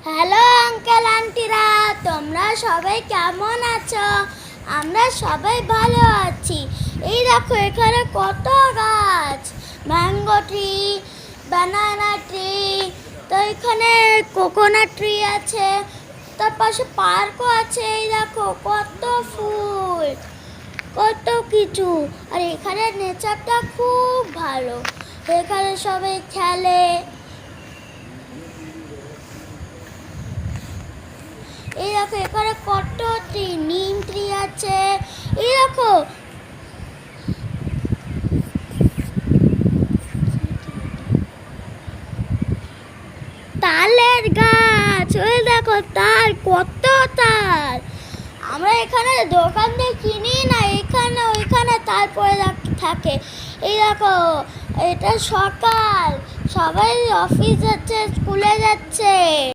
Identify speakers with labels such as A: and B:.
A: Hello uncle আন্টিরা, তোমরা সবাই কেমন আছো? আমরা সবাই ভালো আছি। এই দেখো এখানে কত গাছ, ম্যাঙ্গো ট্রি, ব্যানানা ট্রি, তো এখানে কোকোনাট ট্রি আছে, তার পাশে পার্কও আছে। এই দেখো কত ফুল, কত কিছু। আর এখানে নেচারটা খুব ভালো, এখানে সবাই খেলে। এই দেখো এখানে কত ট্রি, নিম ট্রি আছে। এই দেখো তালের গাছ, ওই দেখো তাল, কত তাল। আমরা এখানে দোকান দিয়ে কিনি না, এখানে ওইখানে তারপরে থাকে। এই দেখো এটা সকাল, সবাই অফিস যাচ্ছে, স্কুলে যাচ্ছে।